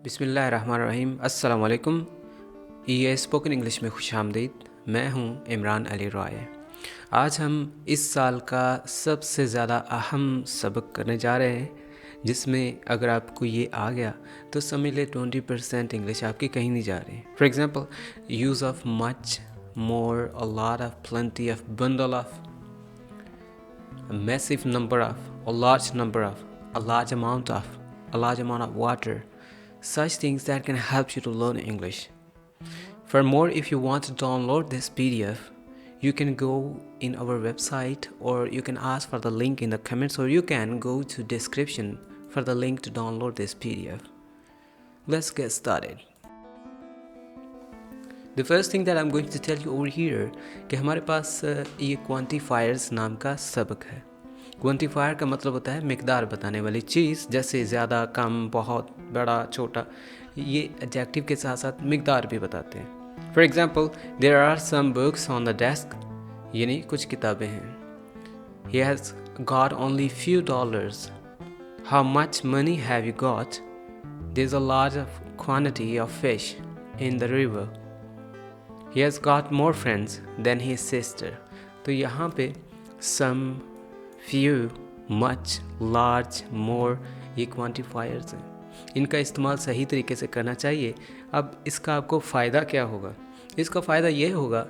बिस्मिल्लाहिर्रहमानिर्रहीम। अस्सलाम वालेकुम। ये स्पोकन इंग्लिश में खुशामदीद। मैं हूँ इमरान अली रॉय। आज हम इस साल का सबसे ज़्यादा अहम सबक करने जा रहे हैं, जिसमें अगर आपको ये आ गया तो समझ ले 20% इंग्लिश आपकी कहीं नहीं जा रही। For example, use of much, more, a lot of, plenty of, bundle of, a massive number of, a large number of, a large amount of water, such things that can help you to learn English. For more, if you want to download this PDF, you can go in our website, or you can ask for the link in the comments, or you can go to description for the link to download this PDF. Let's get started. The first thing that I'm going to tell you over here कि हमारे पास ये quantifiers नाम का सबक है। Quantifier का मतलब होता है मिकदार बताने वाली चीज़, जैसे ज़्यादा, कम, बहुत, बड़ा, छोटा। ये एडजेक्टिव के साथ साथ मिकदार भी बताते हैं। For example, there are some books on the desk, यानी कुछ किताबें हैं। He has got only few dollars. How much money have you got? There's a large quantity of fish in the river. He has got more friends than his sister. तो यहाँ पे some, few, much, large, more ये quantifiers हैं। इनका इस्तेमाल सही तरीके से करना चाहिए। अब इसका आपको फ़ायदा क्या होगा? इसका फ़ायदा ये होगा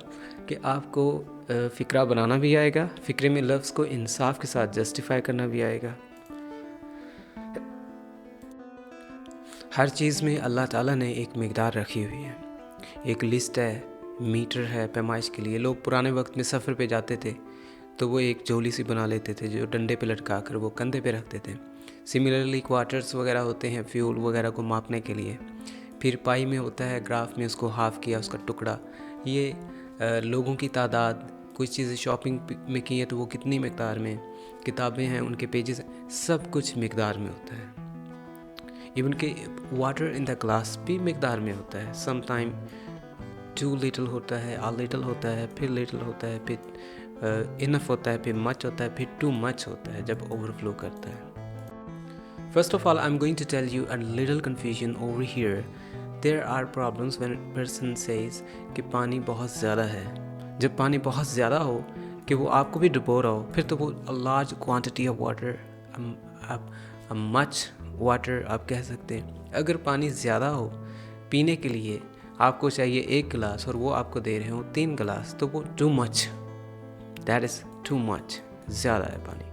कि आपको फ़िक्रा बनाना भी आएगा, फ़िक्रे में लफ्ज़ को इंसाफ के साथ जस्टिफाई करना भी आएगा। हर चीज़ में अल्लाह ताला ने एक मिकदार रखी हुई है, एक लिस्ट है, मीटर है पैमाइश के लिए। लोग पुराने वक्त में सफ़र पे जाते थे तो वो एक झोली सी बना लेते थे जो डंडे पे लटका कर वो कंधे पे रखते थे। सिमिलरली क्वार्टर्स वगैरह होते हैं फ्यूल वगैरह को मापने के लिए। फिर पाई में होता है, ग्राफ में उसको हाफ़ किया, उसका टुकड़ा। ये लोगों की तादाद, कुछ चीज़ें शॉपिंग में की है तो वो कितनी मिकदार में, किताबें हैं उनके पेजेस, सब कुछ मिकदार में होता है। इवन के वाटर इन द ग्लास भी मिकदार में होता है। सम टाइम टू लिटल होता है, आ लिटल होता है, फिर लिटल होता है, फिर इनफ होता है, फिर मच होता है, फिर टू मच होता है जब ओवरफ्लो करता है। First of all, I am going to tell you a little confusion over here. There are problems when person says कि पानी बहुत ज़्यादा है। जब पानी बहुत ज़्यादा हो कि वो आपको भी डुबो रहा हो, फिर तो वो a large quantity of water, much water आप कह सकते हैं। अगर पानी ज़्यादा हो पीने के लिए, आपको चाहिए 1 गिलास और वो आपको दे रहे हो 3 गिलास, तो वो too much, that is too much, ज़्यादा है पानी,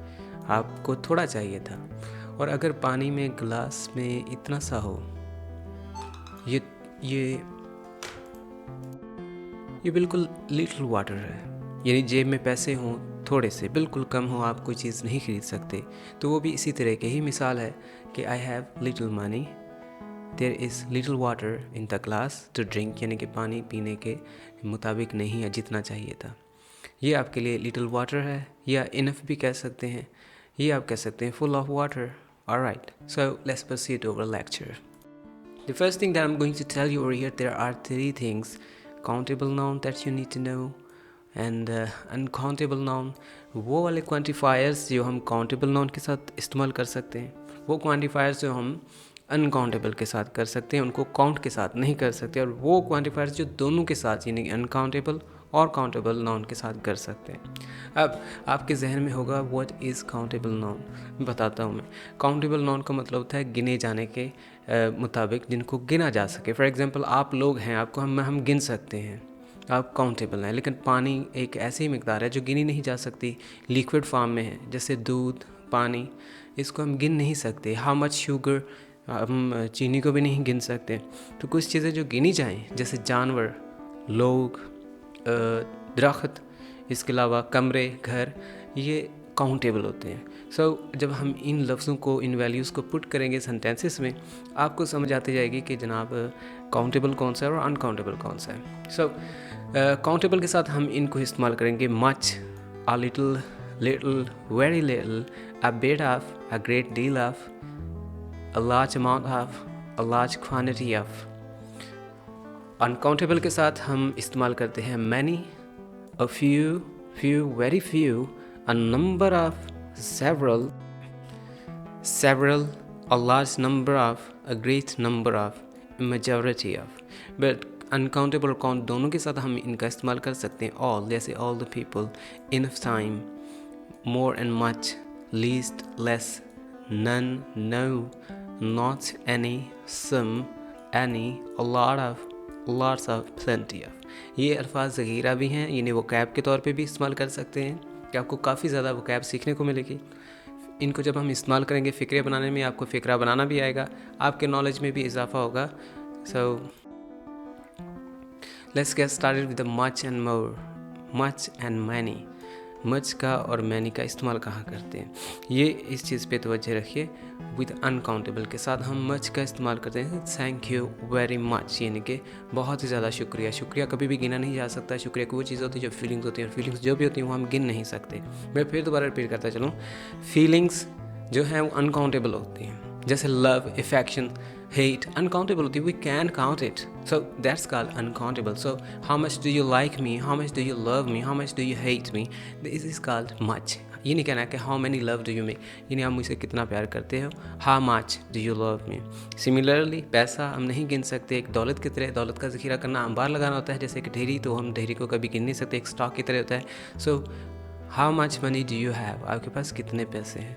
आपको थोड़ा चाहिए था। और अगर पानी में गिलास में इतना सा हो, ये बिल्कुल लिटिल वाटर है, यानी जेब में पैसे हों थोड़े से, बिल्कुल कम हो, आप कोई चीज़ नहीं खरीद सकते, तो वो भी इसी तरह की ही मिसाल है कि I have little money, there is little water in the glass to drink, यानी कि पानी पीने के मुताबिक नहीं है जितना चाहिए था। ये आपके लिए लिटिल वाटर है, या इनफ भी कह सकते हैं, ये आप कह सकते हैं full of water. Alright, so let's proceed over lecture. The first thing that I'm going to tell you over here, there are 3 things: countable noun that you need to know, and uncountable noun। वो वाले quantifiers जो हम countable noun के साथ इस्तेमाल कर सकते हैं, वो quantifiers जो हम अनकाउंटेबल के साथ कर सकते हैं, उनको काउंट के साथ नहीं कर सकते। और वो क्वांटिफायर्स जो दोनों के साथ, यानी अनकाउंटेबल और काउंटेबल नाउन के साथ कर सकते हैं। अब आपके जहन में होगा व्हाट इज़ काउंटेबल नाउन। बताता हूँ मैं। काउंटेबल नाउन का मतलब होता है गिने जाने के मुताबिक, जिनको गिना जा सके। फॉर एग्जांपल, आप लोग हैं, आपको हम गिन सकते हैं, आप काउंटेबल हैं। लेकिन पानी एक ऐसी मिकदार है जो गिनी नहीं जा सकती, लिक्विड फॉर्म में है, जैसे दूध, पानी, इसको हम गिन नहीं सकते। हाउ मच शुगर, हम चीनी को भी नहीं गिन सकते। तो कुछ चीज़ें जो गिनी जाएं, जैसे जानवर, लोग, दरख्त, इसके अलावा कमरे, घर, ये काउंटेबल होते हैं। सो जब हम इन लफ्ज़ों को, इन वैल्यूज़ को पुट करेंगे सेंटेंसेस में, आपको समझ आती जाएगी कि जनाब काउंटेबल कौन सा है और अनकाउंटेबल कौन सा है। सो काउंटेबल के साथ हम इनको इस्तेमाल करेंगे much, a little, little, very little, a bit of, a great deal of, a large amount of, a large quantity of। uncountable के साथ हम इस्तेमाल करते हैं many, a few, few, very few, a number of, several, a large number of, a great number of। majority of, but uncountable और count दोनों के साथ हम इनका इस्तेमाल कर सकते हैं। ऑल, जैसे all the people, enough time, more and much, least, less, none, no, not any, some, any, a lot of, lots of, plenty of. ये अल्फाज ज़ख़ीरा भी हैं, इन्हें वोकैब के तौर पे भी इस्तेमाल कर सकते हैं कि आपको काफ़ी ज़्यादा वोकैब सीखने को मिलेगी। इनको जब हम इस्तेमाल करेंगे फ़िक्रे बनाने में, आपको फ़िक्रा बनाना भी आएगा, आपके नॉलेज में भी इजाफा होगा। So let's get started with the much and more, much and many. Much का और मैनी का इस्तेमाल कहाँ करते हैं, ये इस चीज़ पे तवज्जो रखिए। विद अनकाउंटेबल के साथ हम मच का इस्तेमाल करते हैं, थैंक यू वेरी मच, यानी कि बहुत ही ज़्यादा शुक्रिया। शुक्रिया कभी भी गिना नहीं जा सकता। शुक्रिया की वो चीज़ होती है जो फीलिंग्स होती हैं, और फीलिंग्स जो भी होती हैं वो हम गिन नहीं सकते। मैं फिर दोबारा रिपीट करता चलूँ, फीलिंग्स जो हैं वो अनकाउंटेबल होती हैं, जैसे लव, अफेक्शन, hate, uncountable होती है, we can't count it, so that's called uncountable. So how much do you like me, how much do you love me, how much do you hate me, this is called much. ये नहीं कहना कि how many love do you me, ये नहीं आप मुझसे कितना प्यार करते हो, how much do you love me. Similarly पैसा हम नहीं गिन सकते, एक दौलत की तरह, दौलत का ज़ख़ीरा करना अंबार लगाना होता है, जैसे कि ढेरी, तो हम ढेरी को कभी गिन नहीं सकते, एक स्टॉक की तरह होता है। So how much money do you have, आपके पास कितने पैसे हैं।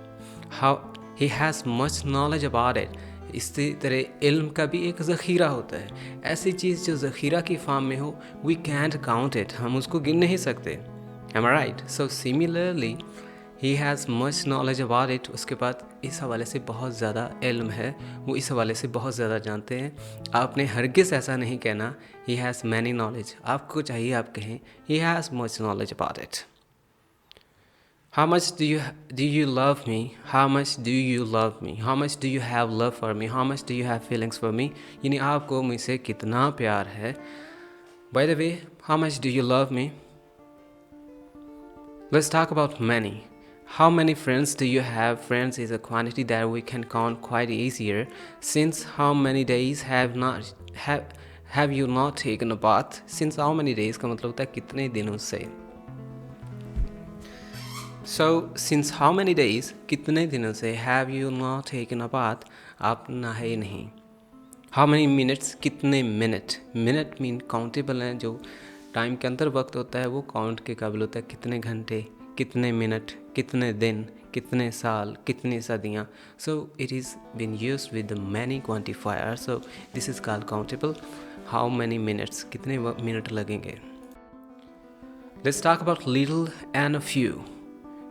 How he has much knowledge about it, इसी तरह इल्म का भी एक ज़ख़ीरा होता है। ऐसी चीज़ जो ज़ख़ीरा की फॉर्म में हो, वी कैंट काउंट इट, हम उसको गिन नहीं सकते। Am I right? So similarly he has much knowledge about it, उसके बाद इस हवाले से बहुत ज़्यादा इल्म है, वो इस हवाले से बहुत ज़्यादा जानते हैं। आपने हरगिज़ ऐसा नहीं कहना ही हैज़ मैनी नॉलेज, आपको चाहिए आप कहें ही has much knowledge about it. How much do you love me? How much do you love me? How much do you have love for me? How much do you have feelings for me? यानी आपको मुझसे कितना प्यार है। By the way, how much do you love me? Let's talk about many. How many friends do you have? Friends is a quantity that we can count quite easier. Since how many days have you not taken a bath? Since how many days का मतलब होता है कितने दिनों से। So since how many days, कितने दिनों से, have you not taken a bath, आप नहाए नहीं। How many minutes, कितने मिनट, मिनट मीन काउंटेबल हैं, जो टाइम के अंदर वक्त होता है वो काउंट के काबिल होता है। कितने घंटे, कितने मिनट, कितने दिन, कितने साल, कितनी सदियाँ। So it is been used with the many quantifier, so this is called countable. How many minutes, कितने मिनट लगेंगे। Let's talk about little and a few.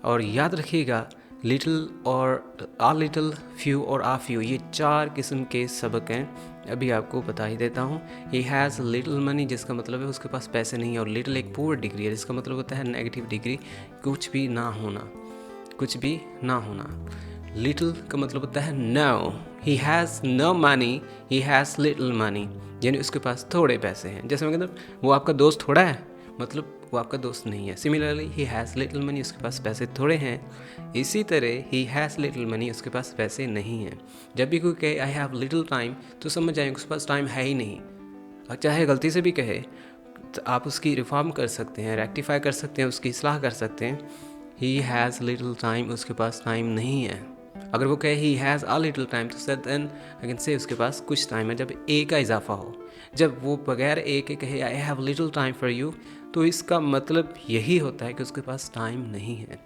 और याद रखिएगा लिटिल और आ लिटिल, फ्यू और आ फ्यू, ये 4 किस्म के सबक हैं। अभी आपको बता ही देता हूँ। ही हैज़ लिटिल मनी, जिसका मतलब है उसके पास पैसे नहीं है, और लिटिल एक पुअर डिग्री है, जिसका मतलब होता है नेगेटिव डिग्री, कुछ भी ना होना, कुछ भी ना होना। लिटिल का मतलब होता है no, he has no money, he has little money, यानी उसके पास थोड़े पैसे हैं। जैसे मैं कहता हूँ वो आपका दोस्त थोड़ा है, मतलब वो आपका दोस्त नहीं है। Similarly he has little money, उसके पास पैसे थोड़े हैं। इसी तरह ही हैज़ लिटिल मनी, उसके पास पैसे नहीं हैं। जब भी कोई कहे आई हैव लिटिल टाइम, तो समझ जाएंगे उसके पास टाइम है ही नहीं। और चाहे गलती से भी कहे तो आप उसकी रिफॉर्म कर सकते हैं, रेक्टिफाई कर सकते हैं, उसकी इस्लाह कर सकते हैं। ही हैज़ लिटिल टाइम, उसके पास टाइम नहीं है। अगर वो कहे ही हैज़ अ लिटिल टाइम, तो देन आई कैन से उसके पास कुछ टाइम है, जब ए का इजाफा हो। जब वो बगैर ए के कहे आई have little time for you, तो इसका मतलब यही होता है कि उसके पास टाइम नहीं है।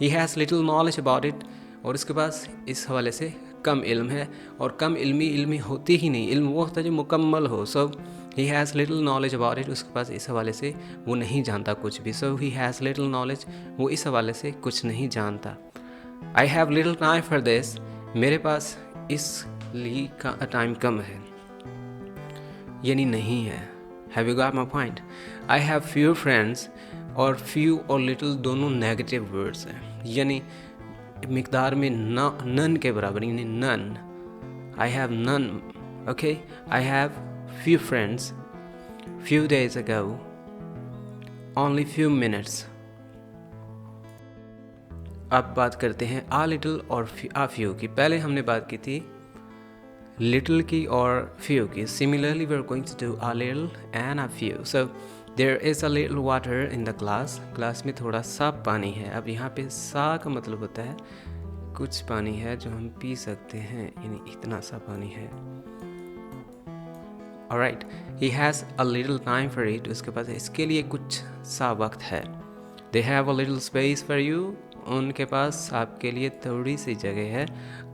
He has little knowledge about it, और उसके पास इस हवाले से कम इल्म है, और कम इल्मी होती ही नहीं। इल्म वो होता है जो मुकम्मल हो। So he has little knowledge about it, उसके पास इस हवाले से वो नहीं जानता कुछ भी। सो ही हैज़ लिटिल नॉलेज, वो इस हवाले से कुछ नहीं जानता। आई have little time for this, मेरे पास इस लिए का टाइम कम है, यानी नहीं है। Have you got my point? I have few friends, और फ्यू और लिटिल दोनों नेगेटिव वर्ड्स हैं, यानी मिकदार में नन के बराबर, यानी none. I have none, okay. I have few friends, few days ago, only few minutes. अब बात करते हैं आ लिटिल और आ फ्यू की। पहले हमने बात की थी लिटिल की और फ्यू की। Similarly we are going to do a little and a few. So there is a little water in the glass, glass में थोड़ा सा पानी है। अब यहाँ पे सा का मतलब होता है कुछ पानी है जो हम पी सकते हैं, यानी इतना सा पानी है। Alright, he has a little time for it, उसके पास इसके लिए कुछ सा वक्त है। They have a little space for you, उनके पास आपके लिए थोड़ी सी जगह है।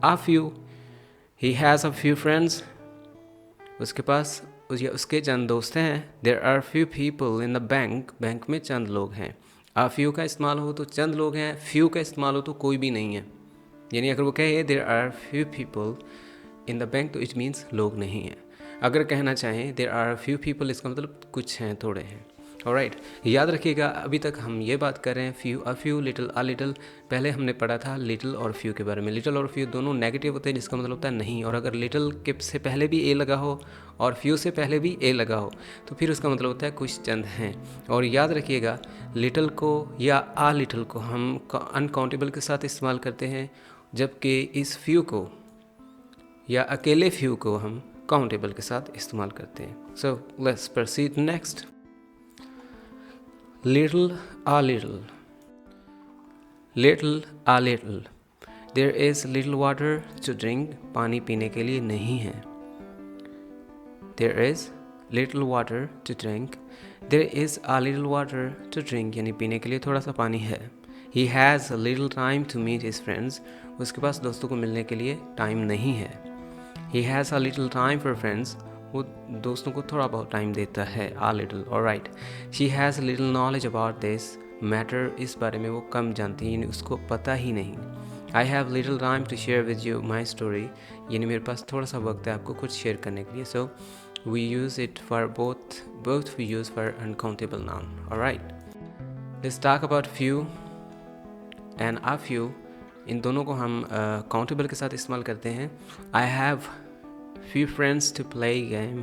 A few, he has a few friends, उसके पास उसके चंद दोस्त हैं। There are few people in the bank, bank में चंद लोग हैं। आ फ्यू का इस्तेमाल हो तो चंद लोग हैं, फ्यू का इस्तेमाल हो तो कोई भी नहीं है। यानी अगर वो कहे there are few people in the bank तो इट मीन्स लोग नहीं हैं। अगर कहना चाहें देयर आर फ्यू पीपल, इसका मतलब कुछ हैं, थोड़े हैं। ऑलराइट, याद रखिएगा अभी तक हम ये बात कर रहे हैं few, a few, little, a little. पहले हमने पढ़ा था लिटिल और फ्यू के बारे में। लिटिल और फ्यू दोनों नेगेटिव होते हैं, जिसका मतलब होता है नहीं। और अगर लिटिल के से पहले भी ए लगा हो और फ्यू से पहले भी ए लगा हो तो फिर उसका मतलब होता है कुछ चंद हैं। और याद रखिएगा लिटिल को या आ लिटिल को हम अनकाउंटेबल के साथ इस्तेमाल करते हैं, जबकि इस फ्यू को या अकेले फ्यू को हम काउंटेबल के साथ इस्तेमाल करते हैं। So let's proceed next. Little, a little, little, a little, there is little water to drink, पानी पीने के लिए नहीं है। there is little water to drink, there is a little water to drink, यानी पीने के लिए थोड़ा सा पानी है। he has a little time to meet his friends, उसके पास दोस्तों को मिलने के लिए टाइम नहीं है। he has a little time for friends, वो दोस्तों को थोड़ा बहुत टाइम देता है। a little, alright, she has a little knowledge about this matter, इस बारे में वो कम जानती है, यानी उसको पता ही नहीं। I have little time to share with you my story, यानी मेरे पास थोड़ा सा वक्त है आपको कुछ शेयर करने के लिए। so we use it for both we use for uncountable noun, alright, let's talk about few and a few। इन दोनों को हम काउंटेबल के साथ इस्तेमाल करते हैं। I have few friends to play game,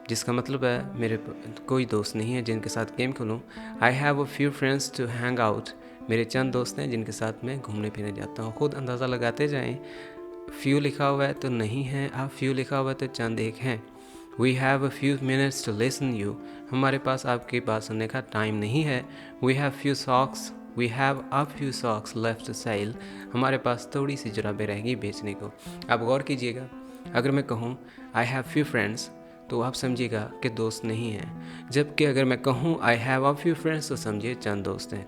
जिसका मतलब है मेरे कोई दोस्त नहीं है जिनके साथ गेम खेलूँ। I have a few friends to hang out, मेरे चंद दोस्त हैं जिनके साथ मैं घूमने फिरने जाता हूँ। खुद अंदाज़ा लगाते जाएं, few लिखा हुआ है तो नहीं है, a few लिखा हुआ है तो चंद एक हैं। We have a few minutes to listen you, हमारे पास आपकी बात सुनने का टाइम नहीं है। We have few socks, we have a few socks left to sell, हमारे पास थोड़ी सी जुराबें रहेंगी बेचने को। आप गौर कीजिएगा, अगर मैं कहूँ I have few friends तो आप समझिएगा कि दोस्त नहीं हैं, जबकि अगर मैं कहूँ I have a few friends तो समझिए चंद दोस्त हैं।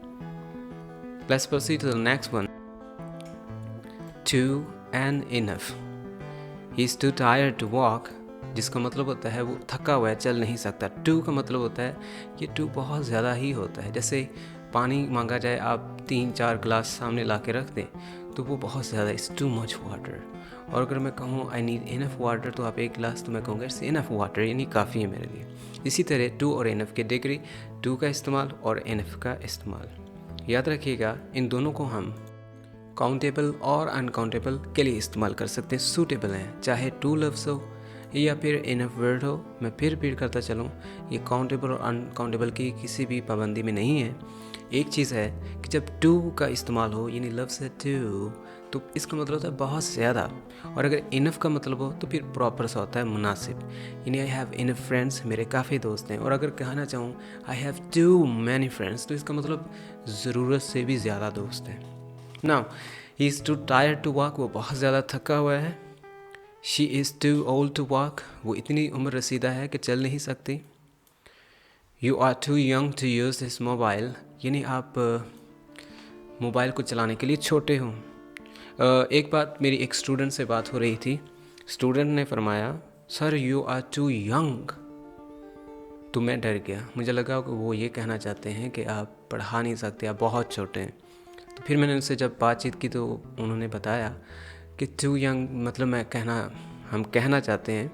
Let's proceed to the next one. Too and enough, he's too tired to walk, जिसका मतलब होता है वो थका हुआ है, चल नहीं सकता। टू का मतलब होता है ये टू बहुत ज़्यादा ही होता है। जैसे पानी मांगा जाए, आप 3-4 गिलास सामने ला के रख दें तो वो बहुत ज़्यादा, इट्स टू मच वाटर। और अगर मैं कहूँ आई नीड इनफ वाटर तो आप एक गिलास, तो मैं कहूँगा इट्स इनफ वाटर, यानी काफ़ी है मेरे लिए। इसी तरह टू और इनफ के डिग्री, टू का इस्तेमाल और इनफ का इस्तेमाल। याद रखिएगा इन दोनों को हम काउंटेबल और अनकाउंटेबल के लिए इस्तेमाल कर सकते हैं, सूटेबल हैं, चाहे टू लफ्ज़ हो या फिर इनफ वर्ड हो। मैं फिर रिपीट करता चलूँ, ये काउंटेबल और अनकाउंटेबल की किसी भी पाबंदी में नहीं है। एक चीज़ है कि जब टू का इस्तेमाल हो, यानी लफ्ज़ है टू, तो इसका मतलब होता है बहुत ज़्यादा। और अगर इनफ का मतलब हो तो फिर प्रॉपर सा होता है मुनासिब, यानी आई हैव इनफ फ्रेंड्स, मेरे काफ़ी दोस्त हैं। और अगर कहना चाहूँ I have too many friends तो इसका मतलब ज़रूरत से भी ज़्यादा दोस्त हैं। Now he is too tired to walk, वो बहुत ज़्यादा थका हुआ है। She is too old to walk, वो इतनी उम्र रसीदा है कि चल नहीं सकती। You are too young to use this mobile, यानी आप मोबाइल को चलाने के लिए छोटे हो। एक बात, मेरी एक स्टूडेंट से बात हो रही थी, स्टूडेंट ने फरमाया sir you are too young, तो मैं डर गया, मुझे लगा कि वो ये कहना चाहते हैं कि आप पढ़ा नहीं सकते, आप बहुत छोटे हैं। तो फिर मैंने उनसे जब बातचीत की तो उन्होंने बताया कि टू यंग मतलब हम कहना चाहते हैं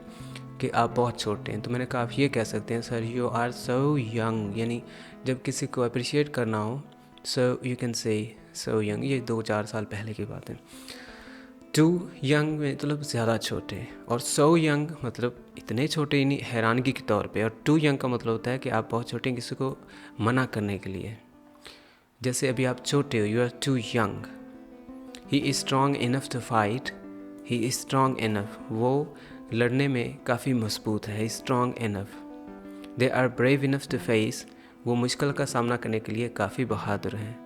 कि आप बहुत छोटे हैं। तो मैंने कहा आप ये कह सकते हैं sir you are so young, यानी जब किसी को अप्रिशिएट करना हो so you can say so young. ये 2-4 साल पहले की बात है। टू यंग मतलब ज़्यादा छोटे, और सो यंग मतलब इतने छोटे, यानी हैरानगी के तौर पे। और टू यंग का मतलब होता है कि आप बहुत छोटे हैं किसी को मना करने के लिए। जैसे अभी आप छोटे हो, you are too young. He is strong enough to fight, he is strong enough, वो लड़ने में काफ़ी मजबूत है, strong enough. They are brave enough to face, वो मुश्किल का सामना करने के लिए काफ़ी बहादुर हैं।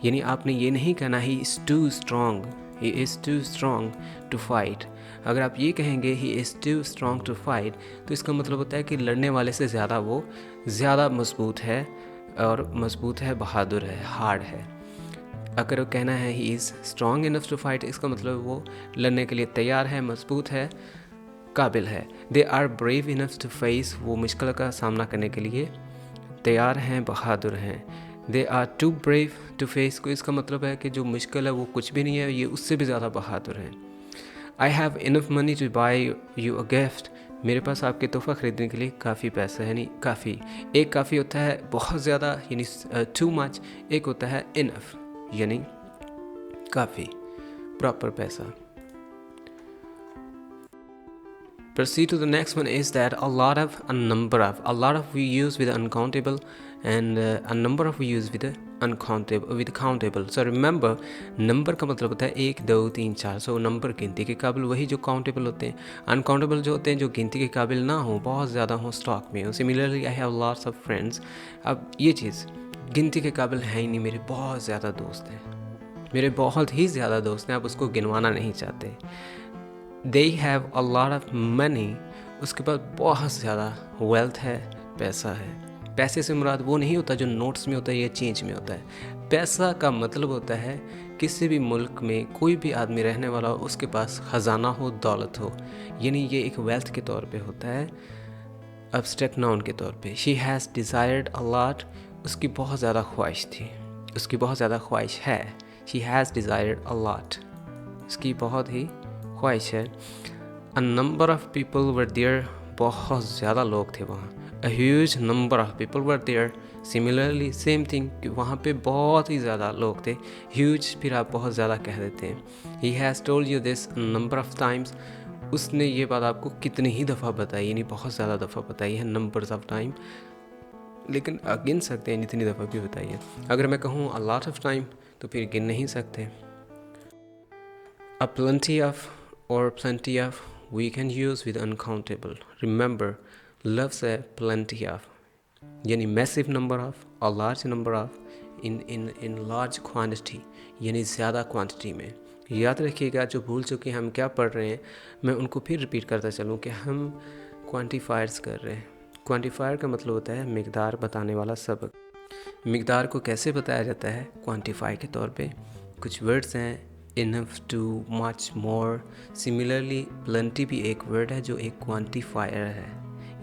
यानी आपने ये नहीं कहना he is too strong, he is too strong to fight. अगर आप ये कहेंगे he is too strong to fight, तो इसका मतलब होता है कि लड़ने वाले से ज़्यादा वो ज़्यादा मजबूत है, और मजबूत है, बहादुर है, हार्ड है। अगर कहना है he is strong enough to fight, इसका मतलब वो लड़ने के लिए तैयार है, मजबूत है, काबिल है। They are brave enough to face, वो मुश्किल का सामना करने के लिए तैयार हैं, बहादुर हैं। They are too brave to face को इसका मतलब है कि जो मुश्किल है वो कुछ भी नहीं है, ये उससे भी ज़्यादा बहादुर हैं। I have enough money two by you a gift, मेरे पास आपके तोहफ़ा ख़रीदने के लिए काफ़ी पैसा है, यानी काफ़ी। एक काफ़ी होता है बहुत ज़्यादा, यानी टू मच। एक होता है इनफ, यानी काफ़ी, प्रॉपर पैसा। Proceed to the next one is that a lot of, a number of, a lot of we use with uncountable, and a number of we use with uncountable, with countable. So remember, number का मतलब होता है 1 2 3 4, so number गिनती के काबिल वही जो countable होते हैं। अनकाउंटेबल जो होते हैं जो गिनती के काबिल ना हो, बहुत ज़्यादा हो, स्टॉक में हो। Similarly I have lots of friends, अब ये चीज़ गिनती के काबिल है ही नहीं, मेरे बहुत ज़्यादा दोस्त हैं, मेरे बहुत ही ज़्यादा दोस्त हैं, आप उसको गिनवाना नहीं चाहते। They have a lot of money, उसके पास बहुत ज़्यादा वेल्थ है, पैसा है। पैसे से मुराद वो नहीं होता जो नोट्स में होता है या चेंज में होता है। पैसा का मतलब होता है किसी भी मुल्क में कोई भी आदमी रहने वाला हो, उसके पास ख़जाना हो, दौलत हो, यानी ये एक वेल्थ के तौर पे होता है, एब्स्ट्रैक्ट नाउन के तौर पे। She has desired a lot, उसकी बहुत ज़्यादा ख्वाहिश थी, उसकी बहुत ज़्यादा ख्वाहिश है। She has desired a lot, उसकी बहुत ही ख्वाहिश है। A number of people were there, बहुत ज़्यादा लोग थे वहाँ। A huge number of people were there, similarly same thing कि वहाँ पे बहुत ही ज़्यादा लोग थे। ह्यूज फिर आप बहुत ज़्यादा कह देते हैं। He has told you this number of times, उसने ये बात आपको कितनी ही दफ़ा बताई, यानी बहुत ज़्यादा दफ़ा बताई है, नंबर्स ऑफ टाइम, लेकिन गिन सकते हैं जितनी दफ़ा भी बताई है। अगर मैं कहूँ अ लॉट ऑफ टाइम तो फिर गिन नहीं सकते। अ plenty of or plenty of we can use with uncountable. Remember, love से plenty of, यानी massive number of, a large number of, in large quantity, यानी ज़्यादा quantity में। याद रखिएगा, जो भूल चुके हम क्या पढ़ रहे हैं, मैं उनको फिर रिपीट करता चलूँ कि हम क्वान्टिफायर्स कर रहे हैं। क्वान्टिफायर का मतलब होता है मिकदार बताने वाला सबक। मिकदार को कैसे बताया जाता है? क्वान्टिफाई के तौर पे। कुछ वर्ड्स हैं, enough, too, much, more. Similarly plenty भी एक वर्ड है जो एक क्वांटिफायर है,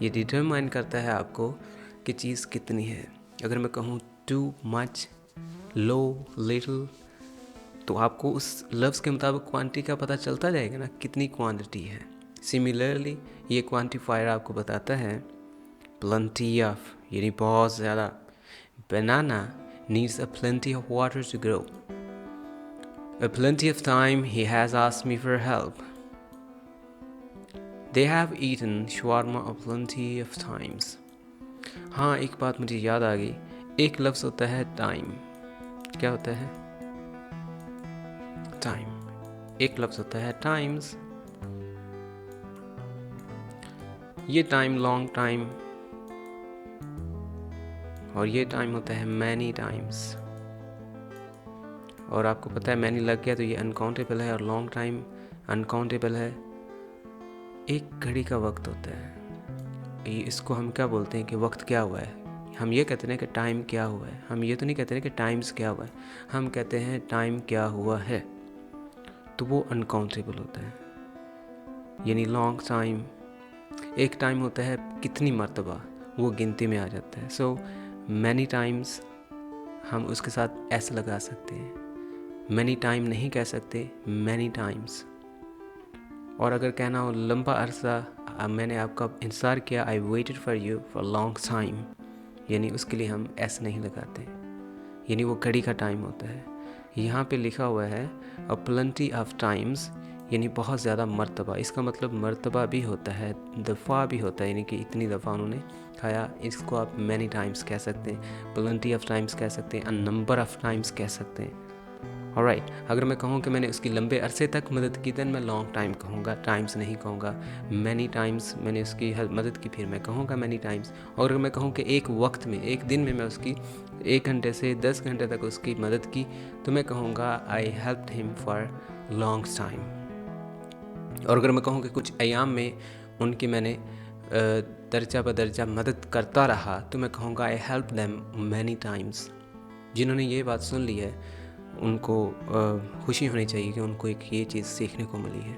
ये डिटरमाइन करता है आपको कि चीज़ कितनी है। अगर मैं कहूँ टू मच, लो, लिटिल, तो आपको उस लफ्ज़ के मुताबिक क्वांटिटी का पता चलता जाएगा ना, कितनी क्वांटिटी है। सिमिलरली ये क्वांटिफायर आपको बताता है प्लेंटी ऑफ, यानी बहुत ज़्यादा। Banana needs a plenty of water to grow. A plenty of time he has asked me for help. They have eaten shawarma a plenty of times. हाँ, एक बात मुझे याद आ गई, एक लफ्ज़ होता है टाइम। क्या होता है? टाइम। एक लफ्ज़ होता है टाइम्स। ये टाइम लॉन्ग टाइम, और ये टाइम होता है मैनी टाइम्स। और आपको पता है मैनी लग गया तो ये अनकाउंटेबल है, और लॉन्ग टाइम अनकाउंटेबल है। एक घड़ी का वक्त होता है, ये इसको हम क्या बोलते हैं कि वक्त क्या हुआ है। हम ये कहते हैं कि टाइम क्या हुआ है, हम ये तो नहीं कहते हैं कि टाइम्स क्या हुआ है, हम कहते हैं टाइम क्या हुआ है, तो वो अनकाउंटेबल होता है, यानी लॉन्ग टाइम। एक टाइम होता है कितनी मरतबा, वो गिनती में आ जाता है। सो मैनी टाइम्स हम उसके साथ ऐसे लगा सकते हैं, मैनी टाइम नहीं कह सकते, मैनी टाइम्स। और अगर कहना हो लंबा अरसा मैंने आपका इंतज़ार किया, I waited for you for long time, यानी उसके लिए हम ऐसे नहीं लगाते, यानी वो घड़ी का टाइम होता है। यहाँ पे लिखा हुआ है अ प्लेंटी ऑफ टाइम्स, यानी बहुत ज़्यादा मरतबा। इसका मतलब मरतबा भी होता है, दफ़ा भी होता है, यानी कि इतनी दफ़ा उन्होंने खाया। इसको आप मैनी टाइम्स कह सकते हैं, प्लेंटी ऑफ टाइम्स कह सकते हैं, अ नंबर ऑफ टाइम्स कह सकते हैं। ऑलराइट, अगर मैं कहूँ कि मैंने उसकी लंबे अरसे तक मदद की, देन मैं लॉन्ग टाइम कहूँगा, टाइम्स नहीं कहूँगा। मैनी टाइम्स मैंने उसकी मदद की, फिर मैं कहूँगा मैनी टाइम्स। और अगर मैं कहूँ कि एक वक्त में, एक दिन में मैं उसकी 1 घंटे से 10 घंटे तक उसकी मदद की, तो मैं कहूँगा आई helped him for long time. और अगर मैं कहूँ कि कुछ अयाम में उनकी मैंने दर्जा बदर्जा मदद करता रहा, तो मैं कहूँगा I help them many times. जिन्होंने ये बात सुन ली है उनको खुशी होनी चाहिए कि उनको एक ये चीज़ सीखने को मिली है।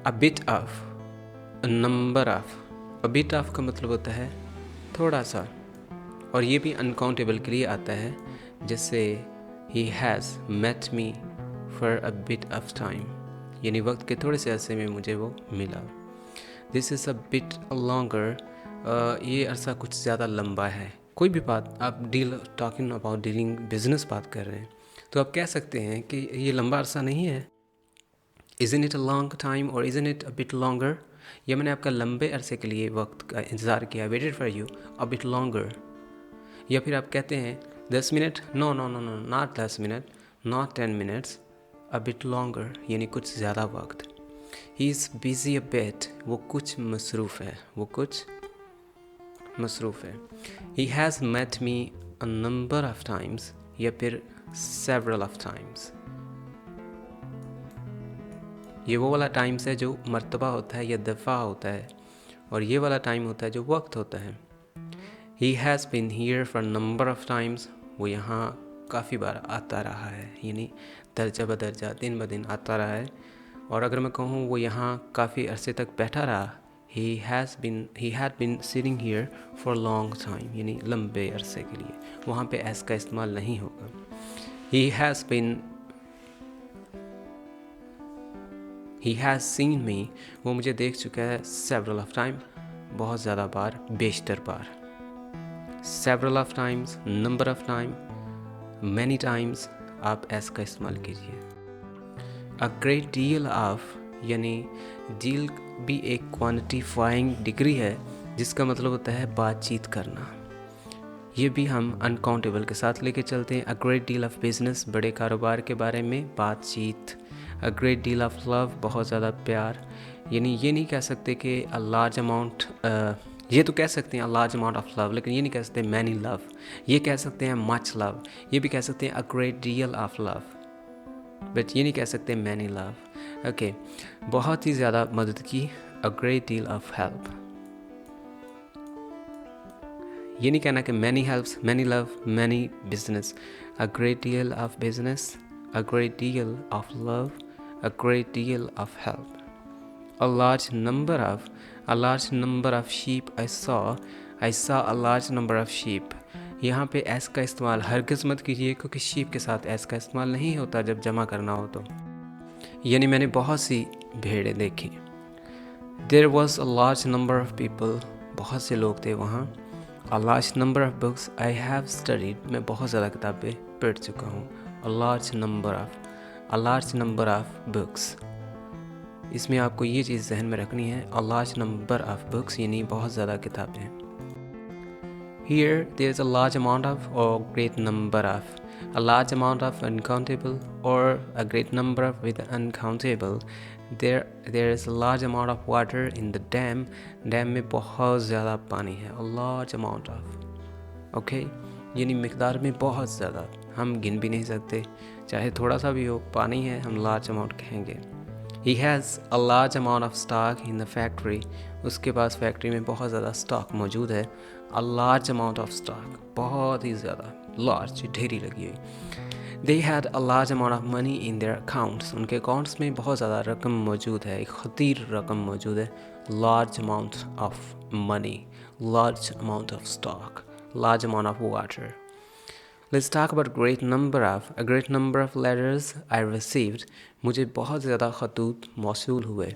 अ bit of, a number of. A bit of का मतलब होता है थोड़ा सा, और ये भी अनकाउंटेबल के लिए आता है, जैसे he has met me for a bit of time, यानी वक्त के थोड़े से अरसे में मुझे वो मिला। This is a bit longer, ये अरसा कुछ ज़्यादा लंबा है। कोई भी बात आप टॉकिंग अबाउट डीलिंग बिजनेस बात कर रहे हैं, तो आप कह सकते हैं कि ये लंबा अरसा नहीं है, isn't it a long time और isn't it a bit longer, या मैंने आपका लंबे अरसे के लिए वक्त का इंतज़ार किया, waited for you a bit longer. या फिर आप कहते हैं 10 minute, no no no no not 10 minute, not 10 minutes, a bit longer, यानी कुछ ज़्यादा वक्त। He is busy a bit, वो कुछ मसरूफ़ है, वो कुछ मसरूफ़ है। He has met me a number of times, या फिर सेवरल ऑफ टाइम्स। ये वो वाला टाइम्स है जो मर्तबा होता है या दफ़ा होता है, और ये वाला टाइम होता है जो वक्त होता है। He has been here for number of times, वो यहाँ काफ़ी बार आता रहा है, यानी दर्जा बदर्जा दिन ब दिन आता रहा है। और अगर मैं कहूँ वो यहाँ काफ़ी अरसे तक बैठा रहा, he had been sitting here for a long time, यानी लंबे अरसे के लिए, वहाँ पे as का इस्तेमाल नहीं होगा। he has seen me, वो मुझे देख चुका है several of time, बहुत ज़्यादा बार, बेशतर बार। several of times, number of time, many times, आप as का इस्तेमाल कीजिए। a great deal of, यानी डील भी एक क्वांटिफाइंग डिग्री है, जिसका मतलब होता है बातचीत करना। ये भी हम अनकाउंटेबल के साथ लेके चलते हैं। A great deal of business, बड़े कारोबार के बारे में बातचीत। A great deal of love, बहुत ज़्यादा प्यार। यानी ये नहीं कह सकते कि अ लार्ज अमाउंट, ये तो कह सकते हैं a large amount of love, लेकिन ये नहीं कह सकते मैनी लव। ये कह सकते हैं मच लव, ये भी कह सकते हैं a great deal of love, but ये नहीं कह सकते मैनी लव। ओके, बहुत ही ज़्यादा मदद की, a great deal of help. ये नहीं कहना कि many helps, many love, many business. A great deal of business, a great deal of love, a great deal of help. A large number of, a large number of sheep I saw a large number of sheep. यहाँ पे S का इस्तेमाल हरगिज़ मत कीजिए, क्योंकि sheep के साथ एस का इस्तेमाल नहीं होता जब जमा करना हो तो। यानी मैंने बहुत सी भेड़ें देखी। There was a large number of people, बहुत से लोग थे वहाँ। A large number of books I have studied, मैं बहुत ज़्यादा किताबें पढ़ चुका हूँ। A large number of books, इसमें आपको ये चीज़ जहन में रखनी है, a large number of books यानी बहुत ज़्यादा किताबें। Here there is a large amount of or great number of, a large amount of uncountable or a great number of with uncountable. There is a large amount of water in the dam. Dam में बहुत ज़्यादा पानी है, a large amount of. Okay? यानी मिकदार में बहुत ज़्यादा, हम गिन भी नहीं सकते, चाहे थोड़ा सा भी हो, पानी है, हम large amount कहेंगे। He has a large amount of stock in the factory. उसके पास फैक्ट्री में बहुत ज़्यादा स्टॉक मौजूद है। A large amount of stock, बहुत ही ज़्यादा, large, ढेरी लगी हुई। They had a large amount of money in their accounts. उनके अकाउंट्स में बहुत ज़्यादा रकम मौजूद है, एक खतीर रकम मौजूद है। Large amount of money, large amount of stock, large amount of water. Let's talk about great number of, a great number of letters I received. मुझे बहुत ज़्यादा खतूत मौसूल हुए।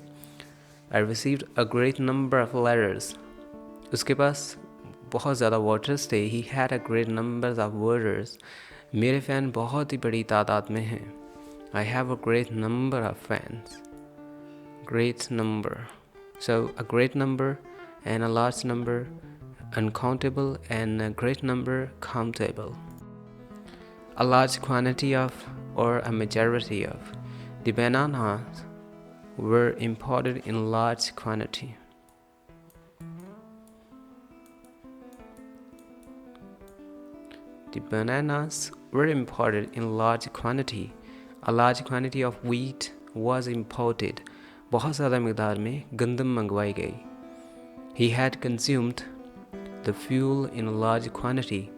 I received a great number of letters. उसके पास बहुत ज़्यादा voters थे। He had a great number of voters. मेरे fan बहुत ही बड़ी तादाद में हैं। I have a great number of fans. Great number. So a great number and a large number, uncountable, and a great number, countable. a large quantity of or a majority of. The bananas were imported in large quantity. The bananas were imported in large quantity. A large quantity of wheat was imported. बहुत ज़्यादा मिक़दार में गंदम मंगवाई गई. He had consumed the fuel in a large quantity.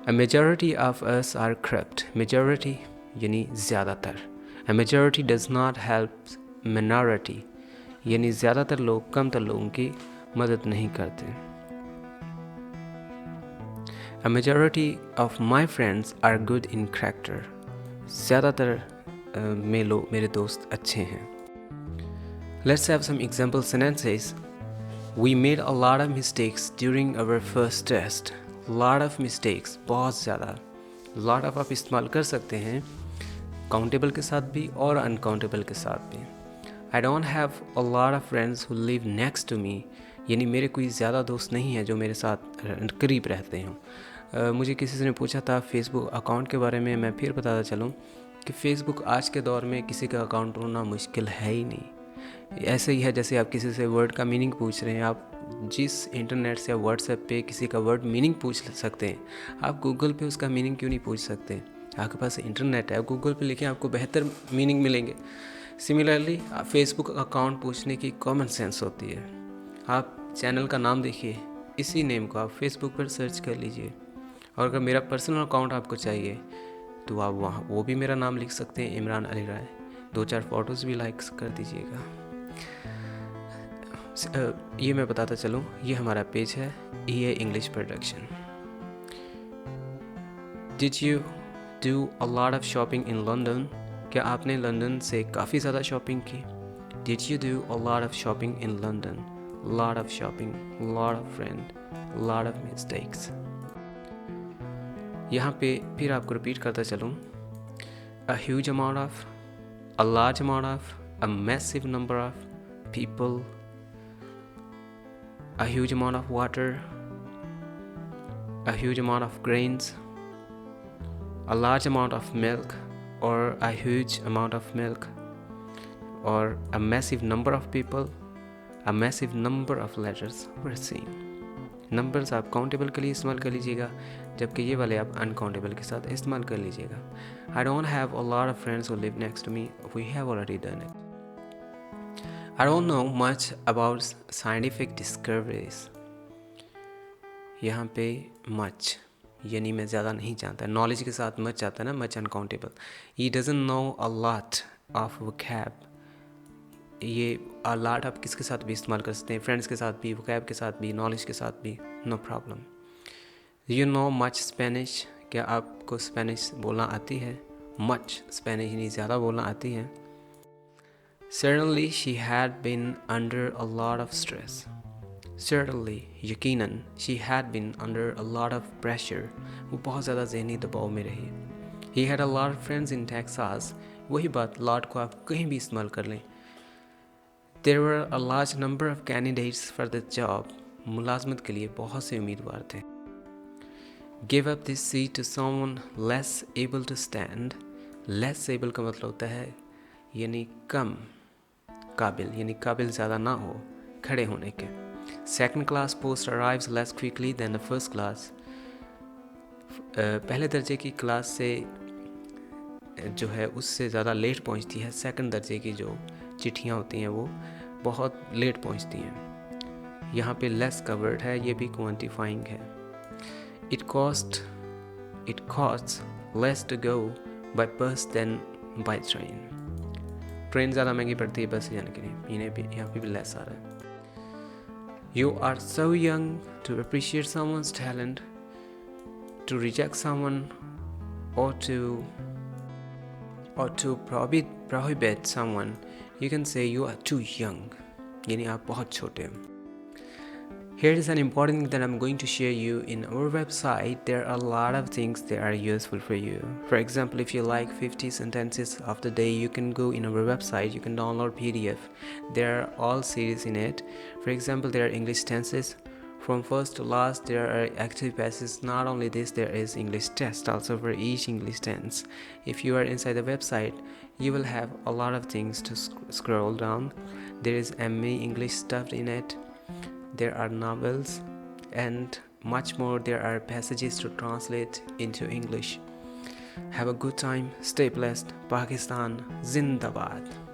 A majority of us are corrupt. Majority यानी ज़्यादातर. A majority does not help minority यानी ज़्यादातर लोग कमतर लोगों की मदद नहीं करते. A majority of my friends are good in character. ज़्यादातर मेरे दोस्त अच्छे हैं. Let's have some example sentences. We made a lot of mistakes during our first test. Lot of mistakes, बहुत ज़्यादा. Lot of आप इस्तेमाल कर सकते हैं countable के साथ भी और uncountable के साथ भी. I don't have a lot of friends who live next to me. यानी मेरे कोई ज़्यादा दोस्त नहीं हैं जो मेरे साथ करीब रहते हों. मुझे किसी ने पूछा था फेसबुक अकाउंट के बारे में. मैं फिर बताता चलूँ कि फ़ेसबुक आज के दौर में किसी का अकाउंट होना मुश्किल है ही नहीं. ऐसे ही है जैसे आप किसी से वर्ड का मीनिंग पूछ रहे हैं. आप जिस इंटरनेट से या व्हाट्सएप पे किसी का वर्ड मीनिंग पूछ सकते हैं, आप गूगल पे उसका मीनिंग क्यों नहीं पूछ सकते? आपके पास इंटरनेट है, गूगल पे लिखें, आपको बेहतर मीनिंग मिलेंगे. सिमिलरली फेसबुक अकाउंट पूछने की कॉमन सेंस होती है. आप चैनल का नाम देखिए, इसी नेम को आप फेसबुक पर सर्च कर लीजिए. और अगर मेरा पर्सनल अकाउंट आपको चाहिए तो आप वहाँ वो भी मेरा नाम लिख सकते हैं, इमरान अली राय. 2-4 फ़ोटोज़ भी लाइक्स कर दीजिएगा. ये मैं बताता चलूँ, ये हमारा पेज है EA English production. Did you do a lot of shopping in London? क्या आपने लंदन से काफ़ी ज़्यादा शॉपिंग की? Did you do a lot of shopping in London? Lot of shopping, lot of friend, lot of mistakes. यहाँ पे फिर आपको रिपीट करता चलूँ. A huge amount of, a large amount of, a massive number of people, a huge amount of water, a huge amount of grains, a large amount of milk or a huge amount of milk, or a massive number of people, a massive number of letters were seen. Numbers आप countable के लिए इस्तेमाल कर लीजिएगा, जबकि ये वाले आप अनकाउंटेबल के साथ इस्तेमाल कर लीजिएगा. I don't have a lot of friends who live next to me. We have already done it. I don't know much about scientific discoveries. यहाँ पे much यानी मैं ज़्यादा नहीं जानता. नॉलेज के साथ much आता है ना, much uncountable. He doesn't know a lot of vocab. ये a lot आप किसके साथ भी इस्तेमाल कर सकते हैं, फ्रेंड्स के साथ भी, vocab के साथ भी, नॉलेज के साथ भी, no problem. You know much Spanish. क्या आपको स्पेनिश बोलना आती है? Much स्पेनिश यानी ज़्यादा बोलना आती है. Certainly she had been under a lot of stress. Certainly यकीनन she had been under a lot of pressure. वो बहुत ज़्यादा ज़हनी दबाव में रही. He had a lot of friends in Texas. वही बात lot को आप कहीं भी इस्तेमाल कर लें. There were a large number of candidates for the job. मुलाजमत के लिए बहुत से उम्मीदवार थे. Give up this seat to someone less able to stand. Less able का मतलब होता है यानी कम काबिल, यानी काबिल ज़्यादा ना हो खड़े होने के. Second class post arrives less quickly than the first class. पहले दर्जे की क्लास से जो है उससे ज़्यादा लेट पहुंचती है. सेकंड दर्जे की जो चिट्ठियाँ होती हैं वो बहुत लेट पहुंचती हैं. यहाँ पे लेस का वर्ड है, ये भी क्वांटिफाइंग है. It costs less to go by bus than by train. Train ज़्यादा महंगी पड़ती है बस से जाने के लिए. यहाँ पे भी लेस आ रहा है. You are so young to appreciate someone's talent. To reject someone or to prohibit someone, you can say you are too young. यानी आप बहुत छोटे हैं. Here is an important thing that I'm going to share you. In our website, there are a lot of things that are useful for you. For example, if you like 50 sentences of the day, you can go in our website, you can download PDF. There are all series in it. For example, there are English tenses, From first to last there are active passages. Not only this, there is English test also for each English tense. If you are inside the website, you will have a lot of things to scroll down. There is MA English stuffed in it. There are novels and much more. There are passages to translate into English. Have a good time. Stay blessed. Pakistan Zindabad.